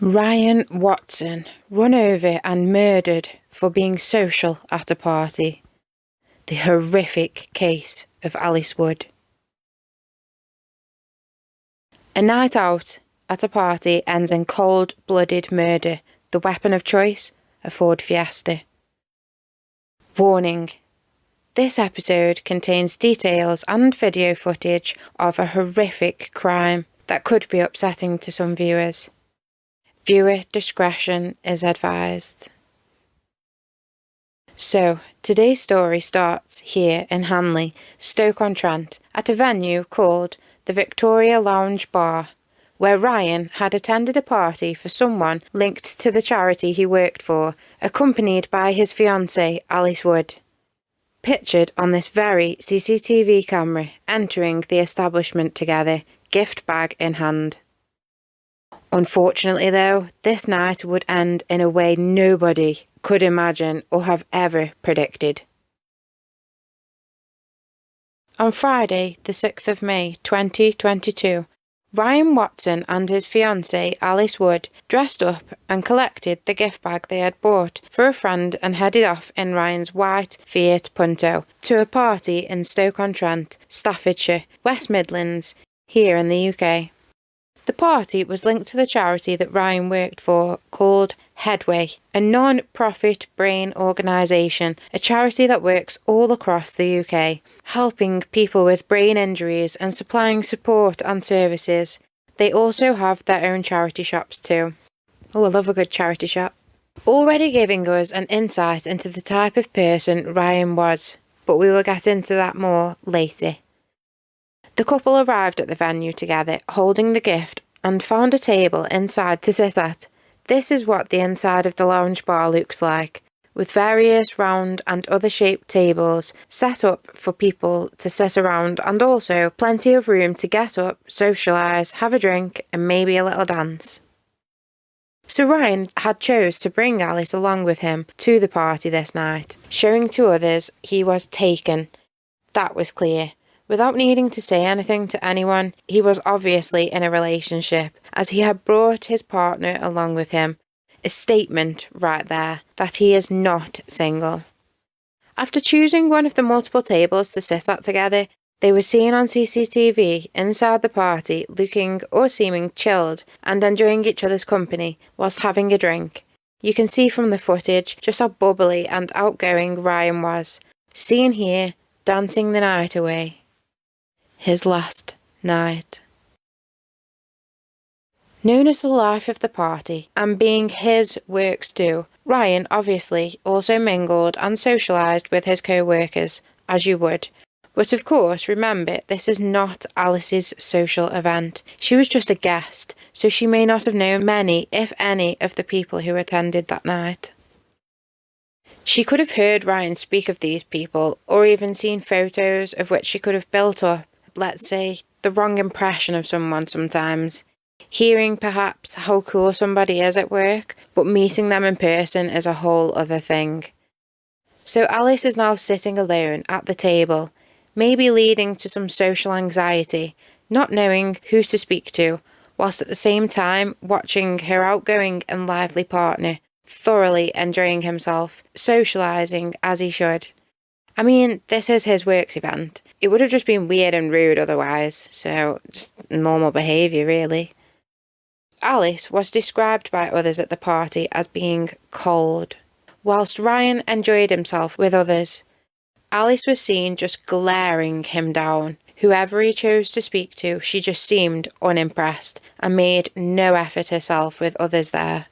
Ryan Watson run over and murdered for being social at a party. The horrific case of Alice Wood. A night out at a party ends in cold-blooded murder. The weapon of choice, a Ford Fiesta. Warning. This episode contains details and video footage of a horrific crime that could be upsetting to some viewers. Viewer discretion is advised. So, today's story starts here in Hanley, Stoke-On-Trent, at a venue called the Victoria Lounge Bar, where Ryan had attended a party for someone linked to the charity he worked for, accompanied by his fiancée, Alice Wood. Pictured on this very CCTV camera, entering the establishment together, gift bag in hand. Unfortunately though, this night would end in a way nobody could imagine or have ever predicted. On Friday, the 6th of May 2022, Ryan Watson and his fiancée Alice Wood dressed up and collected the gift bag they had bought for a friend and headed off in Ryan's white Fiat Punto to a party in Stoke-On-Trent, Staffordshire, West Midlands, here in the UK. The party was linked to the charity that Ryan worked for called Headway, a non-profit brain organisation, a charity that works all across the UK, helping people with brain injuries and supplying support and services. They also have their own charity shops too. Oh, I love a good charity shop. Already giving us an insight into the type of person Ryan was, but we will get into that more later. The couple arrived at the venue together, holding the gift, and found a table inside to sit at. This is what the inside of the lounge bar looks like, with various round and other shaped tables set up for people to sit around, and also plenty of room to get up, socialise, have a drink, and maybe a little dance. So Ryan had chose to bring Alice along with him to the party this night, showing to others he was taken. That was clear. Without needing to say anything to anyone, he was obviously in a relationship, as he had brought his partner along with him. A statement right there that he is not single. After choosing one of the multiple tables to sit at together, they were seen on CCTV inside the party looking or seeming chilled and enjoying each other's company whilst having a drink. You can see from the footage just how bubbly and outgoing Ryan was, seen here dancing the night away. His last night. Known as the life of the party, and being his works due, Ryan obviously also mingled and socialised with his co-workers, as you would. But of course, remember, this is not Alice's social event. She was just a guest, so she may not have known many, if any, of the people who attended that night. She could have heard Ryan speak of these people, or even seen photos of which she could have built up, let's say, the wrong impression of someone sometimes. Hearing perhaps how cool somebody is at work, but meeting them in person is a whole other thing. So Alice is now sitting alone at the table, maybe leading to some social anxiety, not knowing who to speak to, whilst at the same time watching her outgoing and lively partner thoroughly enjoying himself, socialising as he should. I mean, this is his works event. It would have just been weird and rude otherwise, so just normal behaviour really. Alice was described by others at the party as being cold, whilst Ryan enjoyed himself with others. Alice was seen just glaring him down. Whoever he chose to speak to, she just seemed unimpressed and made no effort herself with others there.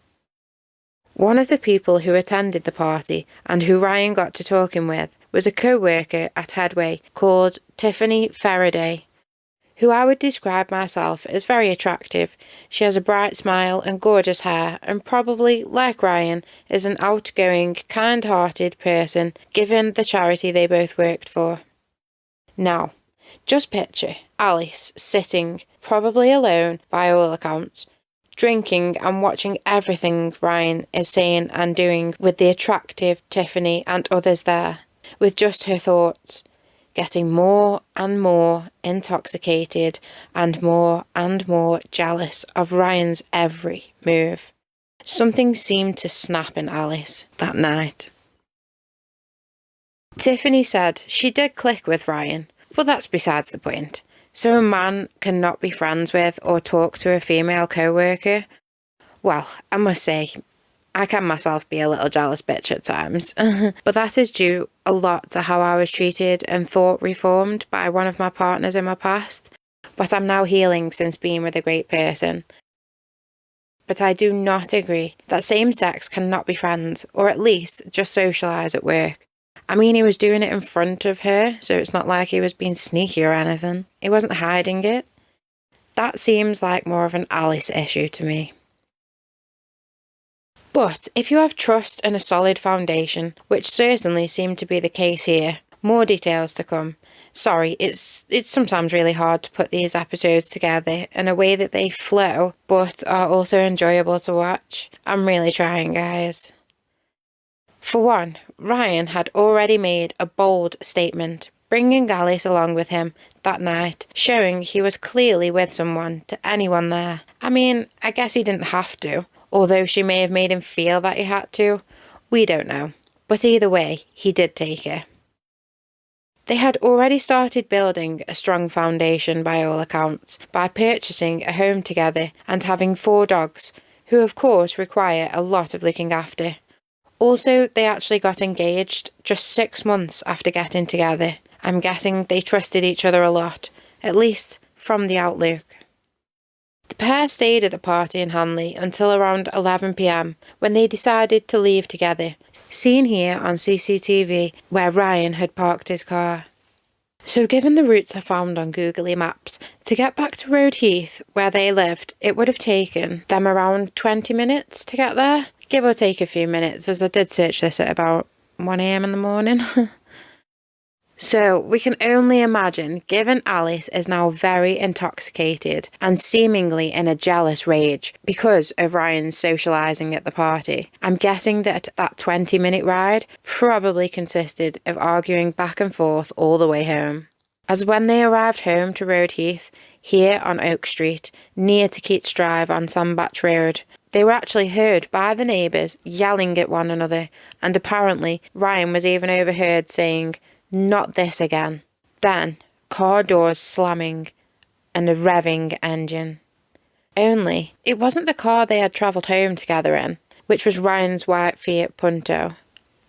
One of the people who attended the party and who Ryan got to talking with was a co-worker at Headway called Tiffany Faraday, who I would describe myself as very attractive. She has a bright smile and gorgeous hair, and probably, like Ryan, is an outgoing, kind-hearted person, given the charity they both worked for. Now, just picture Alice sitting, probably alone by all accounts, drinking and watching everything Ryan is saying and doing with the attractive Tiffany and others there, with just her thoughts, getting more and more intoxicated and more jealous of Ryan's every move. Something seemed to snap in Alice that night. Tiffany said she did click with Ryan, but that's besides the point. So a man cannot be friends with or talk to a female co-worker? Well, I must say, I can myself be a little jealous bitch at times, but that is due a lot to how I was treated and thought reformed by one of my partners in my past. But I'm now healing since being with a great person. But I do not agree that same sex cannot be friends, or at least just socialise at work. I mean, he was doing it in front of her, so it's not like he was being sneaky or anything. He wasn't hiding it. That seems like more of an Alice issue to me. But if you have trust and a solid foundation, which certainly seemed to be the case here, more details to come. Sorry, it's sometimes really hard to put these episodes together in a way that they flow, but are also enjoyable to watch. I'm really trying, guys. For one, Ryan had already made a bold statement, bringing Alice along with him that night, showing he was clearly with someone to anyone there. I mean, I guess he didn't have to, although she may have made him feel that he had to. We don't know. But either way, he did take her. They had already started building a strong foundation by all accounts, by purchasing a home together and having 4 dogs, who of course require a lot of looking after. Also, they actually got engaged just 6 months after getting together. I'm guessing they trusted each other a lot, at least from the outlook. The pair stayed at the party in Hanley until around 11 p.m, when they decided to leave together, seen here on CCTV where Ryan had parked his car. So given the routes I found on Google Maps, to get back to Road Heath, where they lived, it would have taken them around 20 minutes to get there, give or take a few minutes, as I did search this at about 1 a.m. in the morning. So we can only imagine, given Alice is now very intoxicated and seemingly in a jealous rage because of Ryan's socialising at the party, I'm guessing that 20-minute ride probably consisted of arguing back and forth all the way home. As when they arrived home to Road Heath, here on Oak Street, near to Keats Drive on Sandbach Road, they were actually heard by the neighbours yelling at one another, and apparently Ryan was even overheard saying, "Not this again." Then, car doors slamming and a revving engine. Only, it wasn't the car they had travelled home together in, which was Ryan's white Fiat Punto.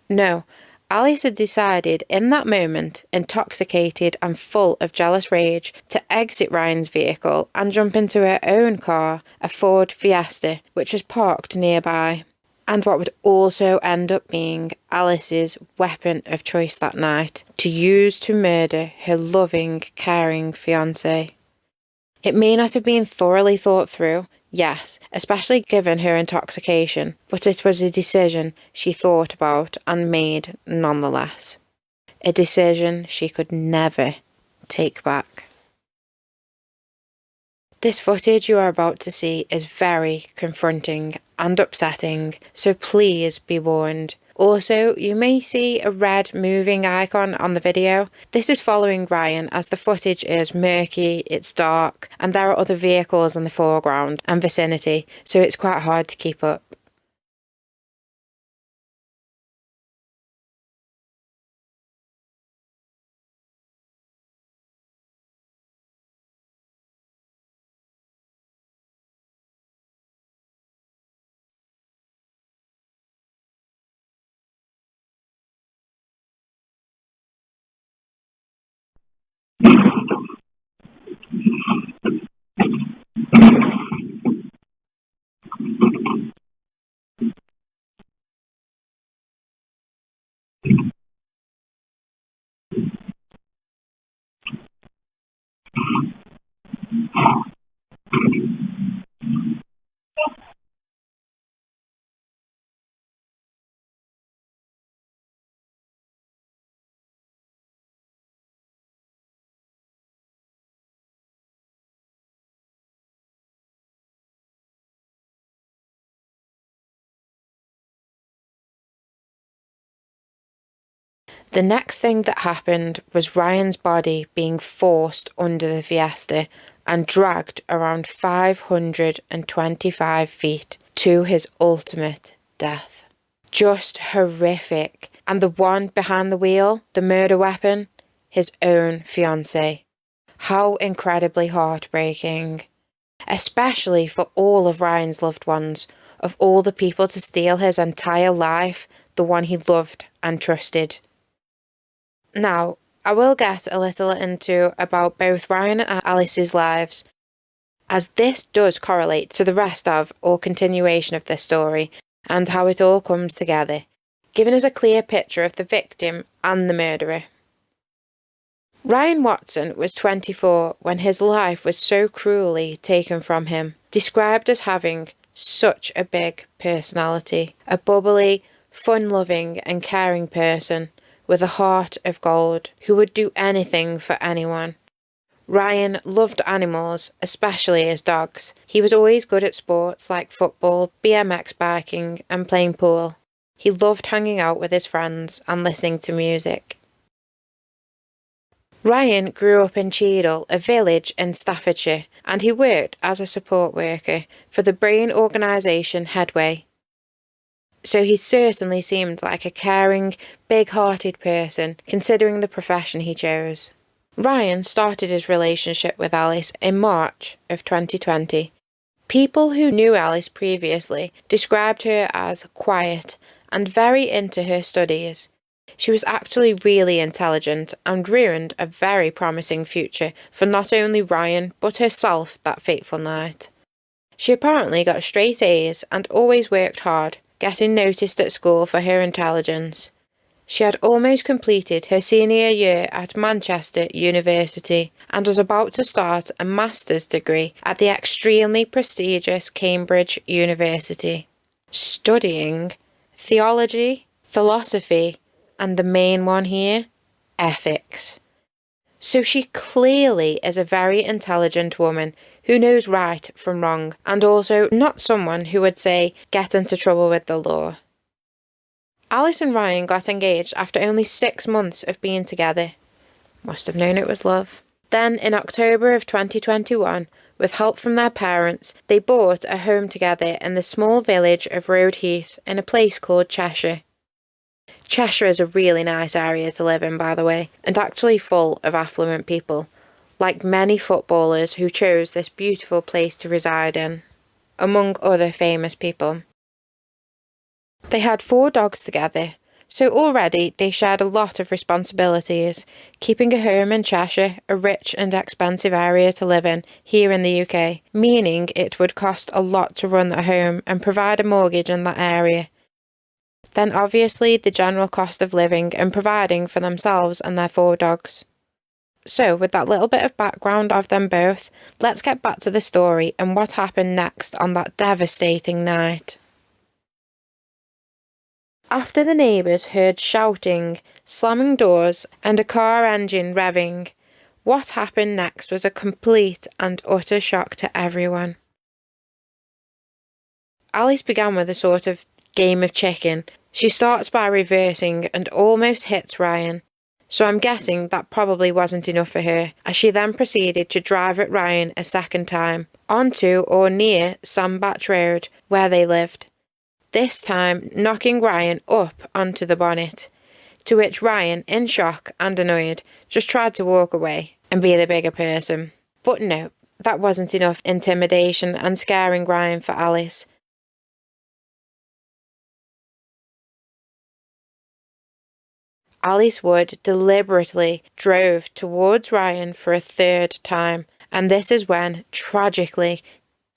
No, Alice had decided in that moment, intoxicated and full of jealous rage, to exit Ryan's vehicle and jump into her own car, a Ford Fiesta, which was parked nearby. And what would also end up being Alice's weapon of choice that night, to use to murder her loving, caring fiancé. It may not have been thoroughly thought through, yes, especially given her intoxication, but it was a decision she thought about and made nonetheless. A decision she could never take back. This footage you are about to see is very confronting and upsetting, so please be warned. Also, you may see a red moving icon on the video. This is following Ryan, as the footage is murky, it's dark, and there are other vehicles in the foreground and vicinity, so it's quite hard to keep up. The next thing that happened was Ryan's body being forced under the Fiesta and dragged around 525 feet to his ultimate death. Just horrific. And the one behind the wheel, the murder weapon, his own fiancée. How incredibly heartbreaking. Especially for all of Ryan's loved ones, of all the people to steal his entire life, the one he loved and trusted. Now, I will get a little into about both Ryan and Alice's lives, as this does correlate to the rest of or continuation of this story and how it all comes together, giving us a clear picture of the victim and the murderer. Ryan Watson was 24 when his life was so cruelly taken from him, described as having such a big personality, a bubbly, fun-loving and caring person with a heart of gold who would do anything for anyone. Ryan loved animals, especially his dogs. He was always good at sports like football, BMX biking and playing pool. He loved hanging out with his friends and listening to music. Ryan grew up in Cheadle, a village in Staffordshire, and he worked as a support worker for the brain organisation Headway. So he certainly seemed like a caring, big-hearted person, considering the profession he chose. Ryan started his relationship with Alice in March of 2020. People who knew Alice previously described her as quiet and very into her studies. She was actually really intelligent and ruined a very promising future for not only Ryan but herself that fateful night. She apparently got straight A's and always worked hard, getting noticed at school for her intelligence. She had almost completed her senior year at Manchester University and was about to start a master's degree at the extremely prestigious Cambridge University, studying theology, philosophy, and the main one here, ethics. So she clearly is a very intelligent woman who knows right from wrong, and also not someone who would say, get into trouble with the law. Alice and Ryan got engaged after only 6 months of being together. Must have known it was love. Then, in October of 2021, with help from their parents, they bought a home together in the small village of Road Heath in a place called Cheshire. Cheshire is a really nice area to live in, by the way, and actually full of affluent people, like many footballers who chose this beautiful place to reside in, among other famous people. They had 4 dogs together, so already they shared a lot of responsibilities, keeping a home in Cheshire, a rich and expensive area to live in here in the UK, meaning it would cost a lot to run that home and provide a mortgage in that area. Then obviously the general cost of living and providing for themselves and their 4 dogs. So with that little bit of background of them both, let's get back to the story and what happened next on that devastating night. After the neighbours heard shouting, slamming doors and a car engine revving, what happened next was a complete and utter shock to everyone. Alice began with a sort of game of chicken. She starts by reversing and almost hits Ryan, so I'm guessing that probably wasn't enough for her, as she then proceeded to drive at Ryan a second time, onto or near Sandbach Road, where they lived. This time knocking Ryan up onto the bonnet, to which Ryan, in shock and annoyed, just tried to walk away and be the bigger person. But no, that wasn't enough intimidation and scaring Ryan for Alice. Alice Wood deliberately drove towards Ryan for a 3rd time, and this is when, tragically,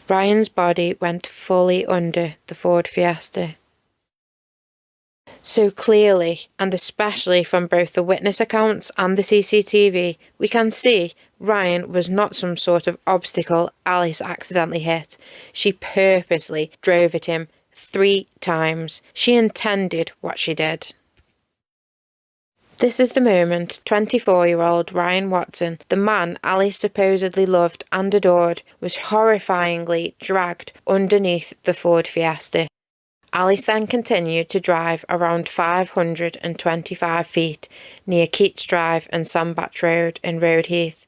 Ryan's body went fully under the Ford Fiesta. So clearly, and especially from both the witness accounts and the CCTV, we can see Ryan was not some sort of obstacle Alice accidentally hit. She purposely drove at him 3 times. She intended what she did. This is the moment 24-year-old Ryan Watson, the man Alice supposedly loved and adored, was horrifyingly dragged underneath the Ford Fiesta. Alice then continued to drive around 525 feet near Keats Drive and Sandbach Road in Road Heath.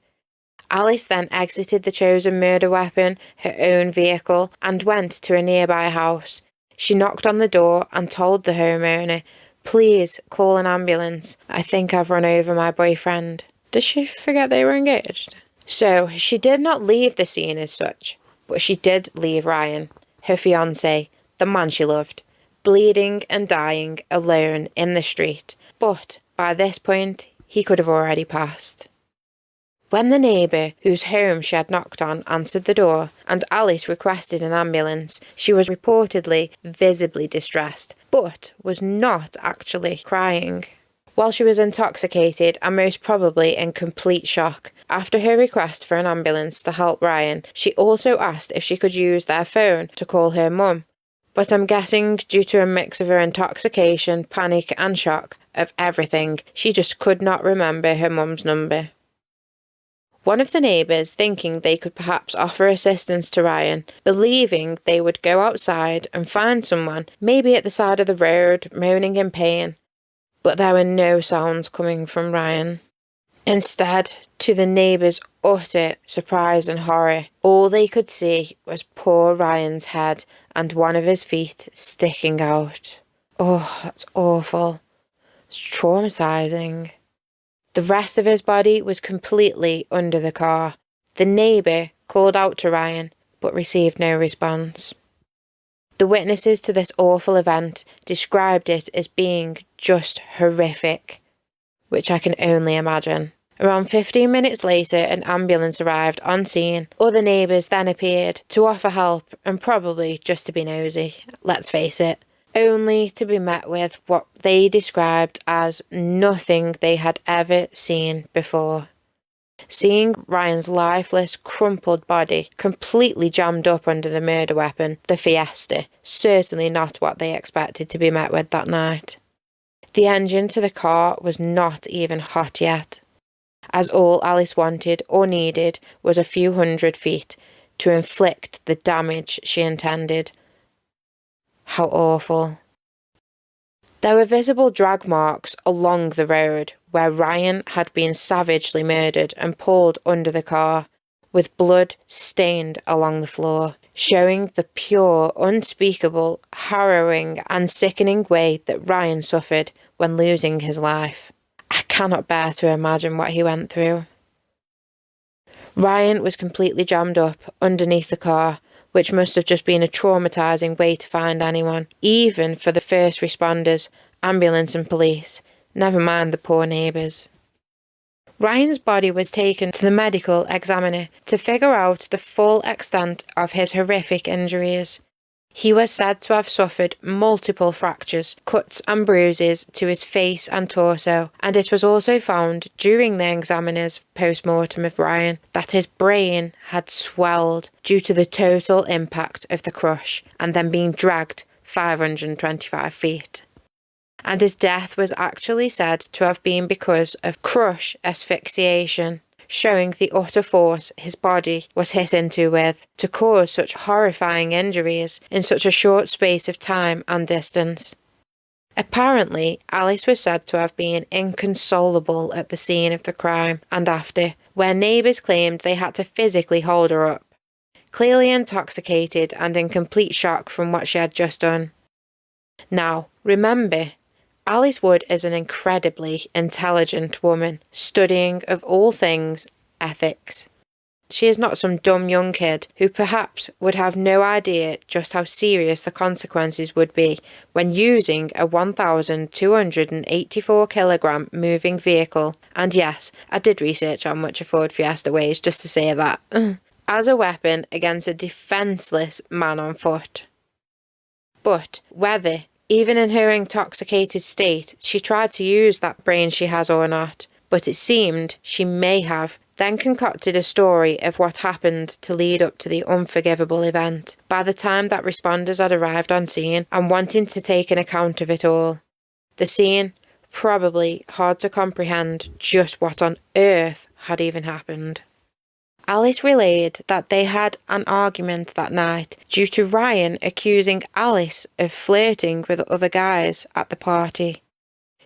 Alice then exited the chosen murder weapon, her own vehicle, and went to a nearby house. She knocked on the door and told the homeowner, "Please call an ambulance. I think I've run over my boyfriend." Did she forget they were engaged? So she did not leave the scene as such, but she did leave Ryan, her fiancé, the man she loved, bleeding and dying alone in the street. But by this point, he could have already passed. When the neighbour whose home she had knocked on answered the door and Alice requested an ambulance, she was reportedly visibly distressed, but was not actually crying. While she was intoxicated and most probably in complete shock, after her request for an ambulance to help Ryan, she also asked if she could use their phone to call her mum. But I'm guessing due to a mix of her intoxication, panic and shock of everything, she just could not remember her mum's number. One of the neighbours, thinking they could perhaps offer assistance to Ryan, believing they would go outside and find someone, maybe at the side of the road, moaning in pain. But there were no sounds coming from Ryan. Instead, to the neighbours' utter surprise and horror, all they could see was poor Ryan's head and one of his feet sticking out. Oh, that's awful. It's traumatising. The rest of his body was completely under the car. The neighbour called out to Ryan, but received no response. The witnesses to this awful event described it as being just horrific, which I can only imagine. Around 15 minutes later, an ambulance arrived on scene. Other neighbours then appeared to offer help and probably just to be nosy, let's face it, only to be met with what they described as nothing they had ever seen before. Seeing Ryan's lifeless, crumpled body completely jammed up under the murder weapon, the Fiesta, certainly not what they expected to be met with that night. The engine to the car was not even hot yet, as all Alice wanted or needed was a few hundred feet to inflict the damage she intended. How awful. There were visible drag marks along the road where Ryan had been savagely murdered and pulled under the car, with blood stained along the floor, showing the pure, unspeakable, harrowing and sickening way that Ryan suffered when losing his life. I cannot bear to imagine what he went through. Ryan was completely jammed up underneath the car, which must have just been a traumatising way to find anyone, even for the first responders, ambulance and police, never mind the poor neighbours. Ryan's body was taken to the medical examiner to figure out the full extent of his horrific injuries. He was said to have suffered multiple fractures, cuts and bruises to his face and torso, and it was also found during the examiner's post-mortem of Ryan that his brain had swelled due to the total impact of the crush and then being dragged 525 feet. And his death was actually said to have been because of crush asphyxiation, showing the utter force his body was hit into with to cause such horrifying injuries in such a short space of time and distance. Apparently, Alice was said to have been inconsolable at the scene of the crime and after, where neighbours claimed they had to physically hold her up, clearly intoxicated and in complete shock from what she had just done. Now, remember, Alice Wood is an incredibly intelligent woman, studying, of all things, ethics. She is not some dumb young kid who perhaps would have no idea just how serious the consequences would be when using a 1,284 kilogram moving vehicle, and yes, I did research how much a Ford Fiesta weighs just to say that, as a weapon against a defenceless man on foot. But whether, even in her intoxicated state, she tried to use that brain she has or not, but it seemed she may have then concocted a story of what happened to lead up to the unforgivable event by the time that responders had arrived on scene and wanting to take an account of it all. The scene, probably hard to comprehend just what on earth had even happened. Alice relayed that they had an argument that night due to Ryan accusing Alice of flirting with other guys at the party.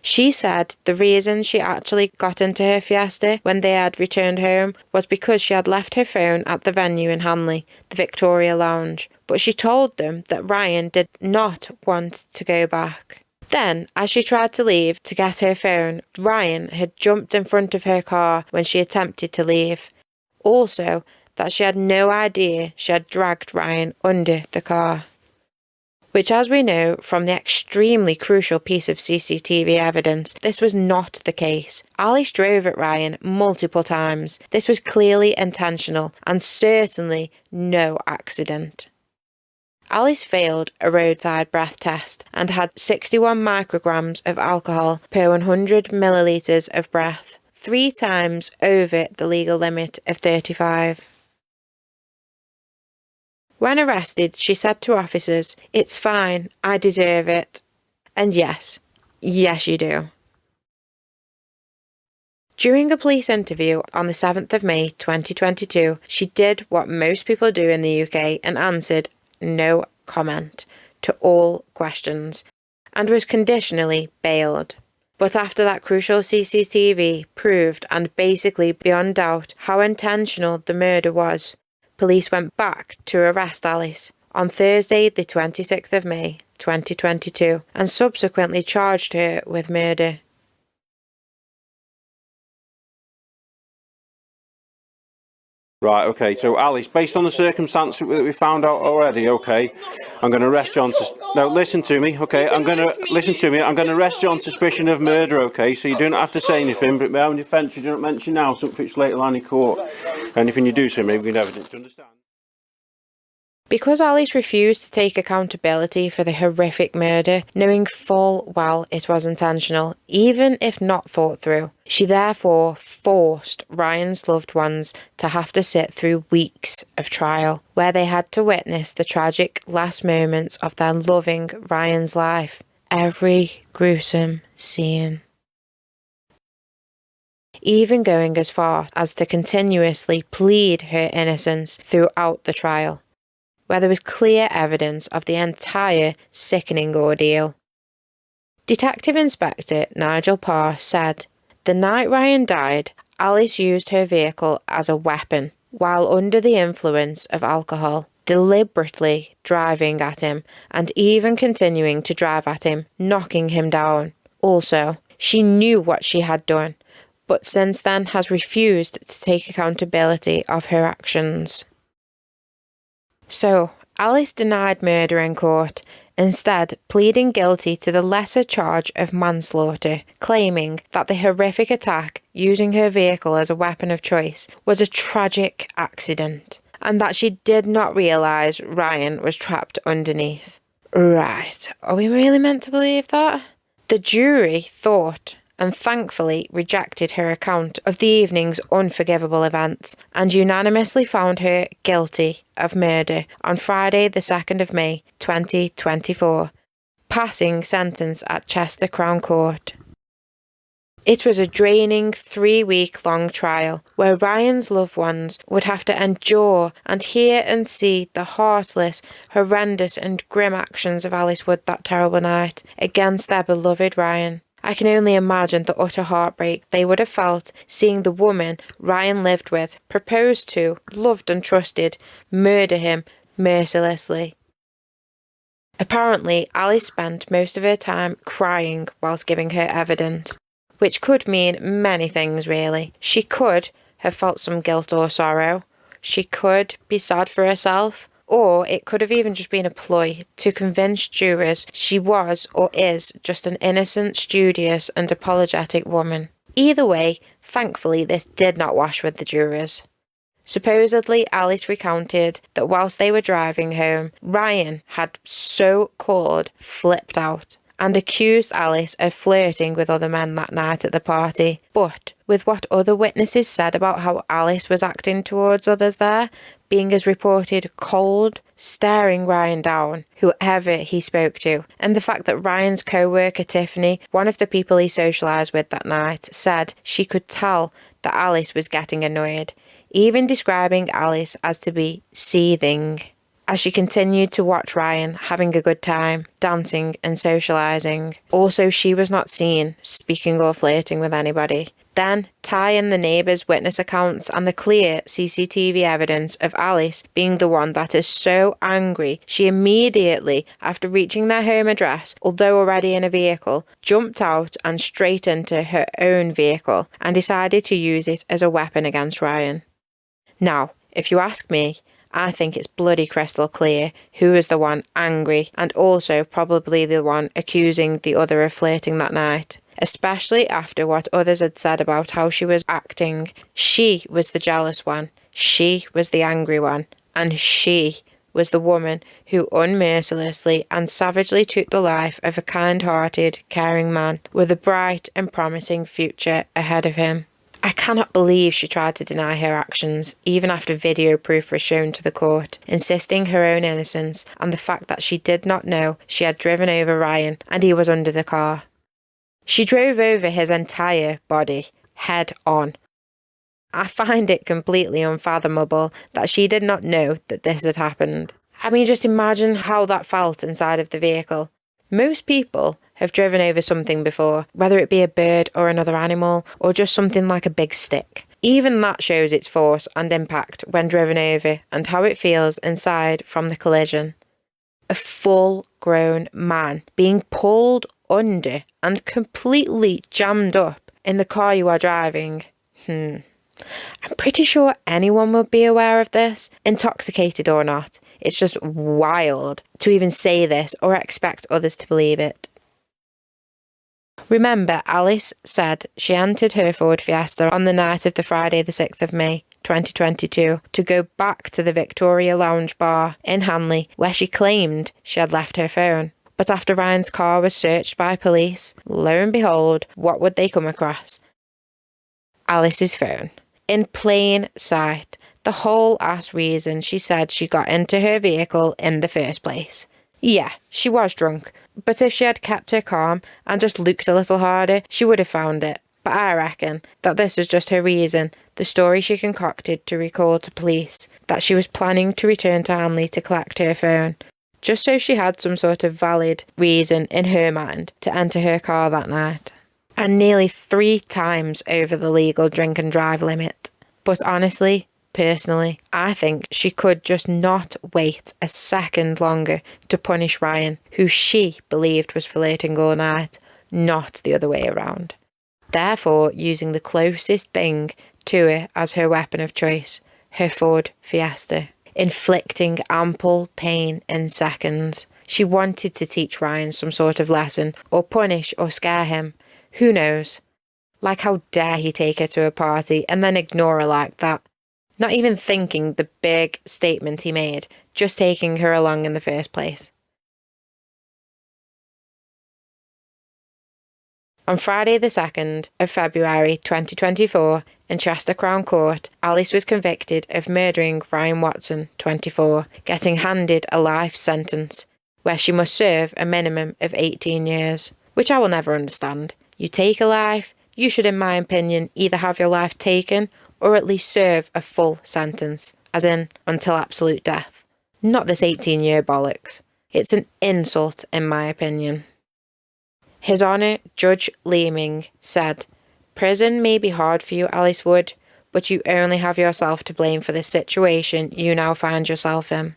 She said the reason she actually got into her Fiesta when they had returned home was because she had left her phone at the venue in Hanley, the Victoria Lounge, but she told them that Ryan did not want to go back. Then, as she tried to leave to get her phone, Ryan had jumped in front of her car when she attempted to leave. Also, that she had no idea she had dragged Ryan under the car. Which, as we know from the extremely crucial piece of CCTV evidence, this was not the case. Alice drove at Ryan multiple times. This was clearly intentional and certainly no accident. Alice failed a roadside breath test and had 61 micrograms of alcohol per 100 millilitres of breath, 3 times over the legal limit of 35. When arrested, she said to officers, "It's fine, I deserve it." And yes you do. During a police interview on the 7th of May 2022, she did what most people do in the UK and answered no comment to all questions and was conditionally bailed. But after that crucial CCTV proved and basically beyond doubt how intentional the murder was, police went back to arrest Alice on Thursday the 26th of May 2022 and subsequently charged her with murder. Right, okay, so Alice, based on the circumstance that we found out already, okay, I'm going to arrest you on... No, listen to me, okay, I'm going to arrest you on suspicion of murder, okay, so you don't have to say anything, but my own defence, you don't mention now something later on in court. Anything you do say, maybe we can evidence, do you understand? Because Alice refused to take accountability for the horrific murder, knowing full well it was intentional, even if not thought through, she therefore forced Ryan's loved ones to have to sit through weeks of trial, where they had to witness the tragic last moments of their loving Ryan's life. Every gruesome scene. Even going as far as to continuously plead her innocence throughout the trial, where there was clear evidence of the entire sickening ordeal. Detective Inspector Nigel Parr said, "The night Ryan died, Alice used her vehicle as a weapon while under the influence of alcohol, deliberately driving at him and even continuing to drive at him, knocking him down. Also, she knew what she had done, but since then has refused to take accountability of her actions." So, Alice denied murder in court, instead pleading guilty to the lesser charge of manslaughter, claiming that the horrific attack using her vehicle as a weapon of choice was a tragic accident, and that she did not realise Ryan was trapped underneath. Right, are we really meant to believe that? The jury thought and thankfully rejected her account of the evening's unforgivable events and unanimously found her guilty of murder on Friday the 2nd of May 2024, passing sentence at Chester Crown Court. It was a draining 3-week-long trial where Ryan's loved ones would have to endure and hear and see the heartless, horrendous and grim actions of Alice Wood that terrible night against their beloved Ryan. I can only imagine the utter heartbreak they would have felt seeing the woman Ryan lived with, proposed to, loved and trusted, murder him mercilessly. Apparently, Alice spent most of her time crying whilst giving her evidence, which could mean many things really. She could have felt some guilt or sorrow. She could be sad for herself. Or it could have even just been a ploy to convince jurors she was or is just an innocent, studious and apologetic woman. Either way, thankfully this did not wash with the jurors. Supposedly, Alice recounted that whilst they were driving home, Ryan had so-called flipped out and accused Alice of flirting with other men that night at the party. But with what other witnesses said about how Alice was acting towards others there, being as reported cold, staring Ryan down, whoever he spoke to, and the fact that Ryan's co-worker Tiffany, one of the people he socialised with that night, said she could tell that Alice was getting annoyed, even describing Alice as to be seething. as she continued to watch Ryan having a good time, dancing and socialising. Also, she was not seen speaking or flirting with anybody. Then, tie in the neighbours' witness accounts and the clear CCTV evidence of Alice being the one that is so angry, she immediately, after reaching their home address, although already in a vehicle, jumped out and straight into her own vehicle and decided to use it as a weapon against Ryan. Now, if you ask me, I think it's bloody crystal clear who was the one angry and also probably the one accusing the other of flirting that night. Especially after what others had said about how she was acting. She was the jealous one, she was the angry one, and she was the woman who unmercilessly and savagely took the life of a kind-hearted, caring man with a bright and promising future ahead of him. I cannot believe she tried to deny her actions, even after video proof was shown to the court, insisting her own innocence and the fact that she did not know she had driven over Ryan and he was under the car. She drove over his entire body, head on. I find it completely unfathomable that she did not know that this had happened. I mean, just imagine how that felt inside of the vehicle. Most people have driven over something before, whether it be a bird or another animal, or just something like a big stick. Even that shows its force and impact when driven over and how it feels inside from the collision. A full-grown man being pulled under and completely jammed up in the car you are driving. I'm pretty sure anyone would be aware of this, intoxicated or not. It's just wild to even say this or expect others to believe it. Remember, Alice said she entered her Ford Fiesta on the night of the Friday the 6th of May, 2022, to go back to the Victoria Lounge bar in Hanley, where she claimed she had left her phone. But after Ryan's car was searched by police, lo and behold, what would they come across? Alice's phone. In plain sight. The whole ass reason she said she got into her vehicle in the first place. Yeah, she was drunk, but if she had kept her calm and just looked a little harder, she would have found it. But I reckon that this was just her reason, the story she concocted to recall to police that she was planning to return to Hanley to collect her phone, just so she had some sort of valid reason in her mind to enter her car that night. And nearly 3 times over the legal drink and drive limit. But honestly, personally, I think she could just not wait a second longer to punish Ryan, who she believed was flirting all night, not the other way around. Therefore, using the closest thing to her as her weapon of choice, her Ford Fiesta, inflicting ample pain in seconds. She wanted to teach Ryan some sort of lesson, or punish or scare him. Who knows? Like, how dare he take her to a party and then ignore her like that? Not even thinking the big statement he made, just taking her along in the first place. On Friday the 2nd of February 2024, in Chester Crown Court, Alice was convicted of murdering Ryan Watson, 24, getting handed a life sentence, where she must serve a minimum of 18 years, which I will never understand. You take a life, you should, in my opinion, either have your life taken or at least serve a full sentence, as in until absolute death. Not this 18-year bollocks. It's an insult, in my opinion. His Honour, Judge Leeming, said, "Prison may be hard for you, Alice Wood, but you only have yourself to blame for this situation you now find yourself in."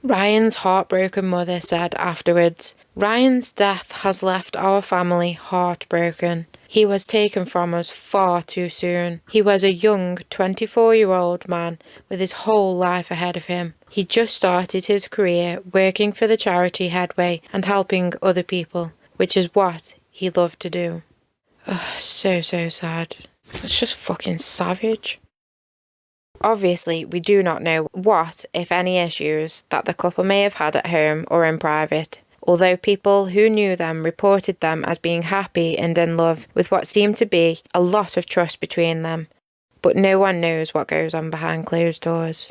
Ryan's heartbroken mother said afterwards, "Ryan's death has left our family heartbroken. He was taken from us far too soon. He was a young 24-year-old man with his whole life ahead of him. He just started his career working for the charity Headway and helping other people, which is what he loved to do." So sad. It's just fucking savage. Obviously, we do not know what, if any, issues that the couple may have had at home or in private, although people who knew them reported them as being happy and in love, with what seemed to be a lot of trust between them. But no one knows what goes on behind closed doors.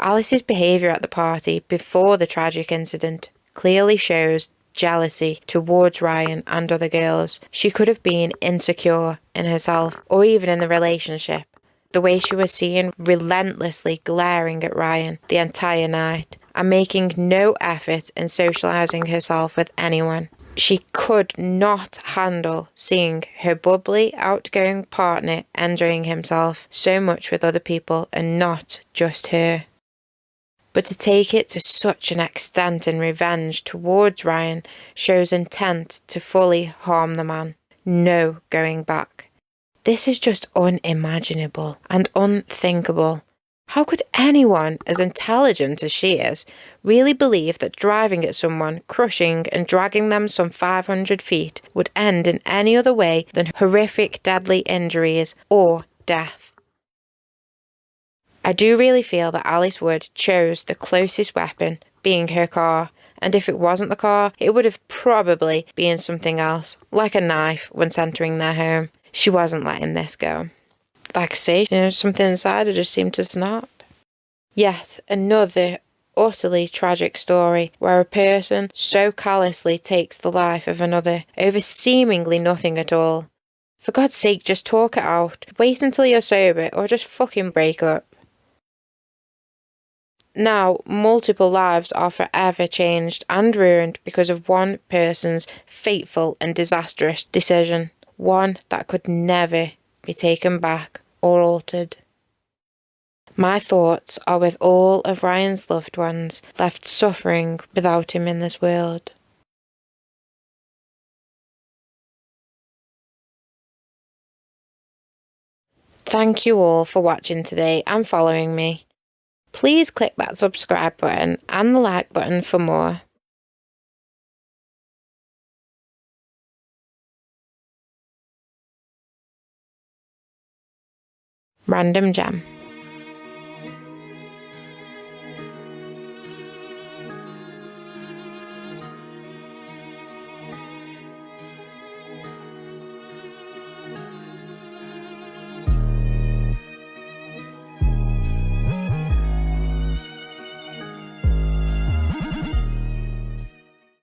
Alice's behaviour at the party before the tragic incident clearly shows jealousy towards Ryan and other girls. She could have been insecure in herself or even in the relationship. the way she was seen relentlessly glaring at Ryan the entire night and making no effort in socialising herself with anyone. She could not handle seeing her bubbly, outgoing partner enjoying himself so much with other people and not just her. But to take it to such an extent in revenge towards Ryan shows intent to fully harm the man. No going back. This is just unimaginable and unthinkable. How could anyone as intelligent as she is really believe that driving at someone, crushing and dragging them some 500 feet would end in any other way than horrific deadly injuries or death? I do really feel that Alice Wood chose the closest weapon, being her car, and if it wasn't the car, it would have probably been something else, like a knife when entering their home. She wasn't letting this go. Like I say, something inside her just seemed to snap. Yet another utterly tragic story where a person so callously takes the life of another over seemingly nothing at all. For God's sake, just talk it out. Wait until you're sober or just fucking break up. Now, multiple lives are forever changed and ruined because of one person's fateful and disastrous decision. One that could never be taken back or altered. My thoughts are with all of Ryan's loved ones left suffering without him in this world. Thank you all for watching today and following me. Please click that subscribe button and the like button for more. Random Gem.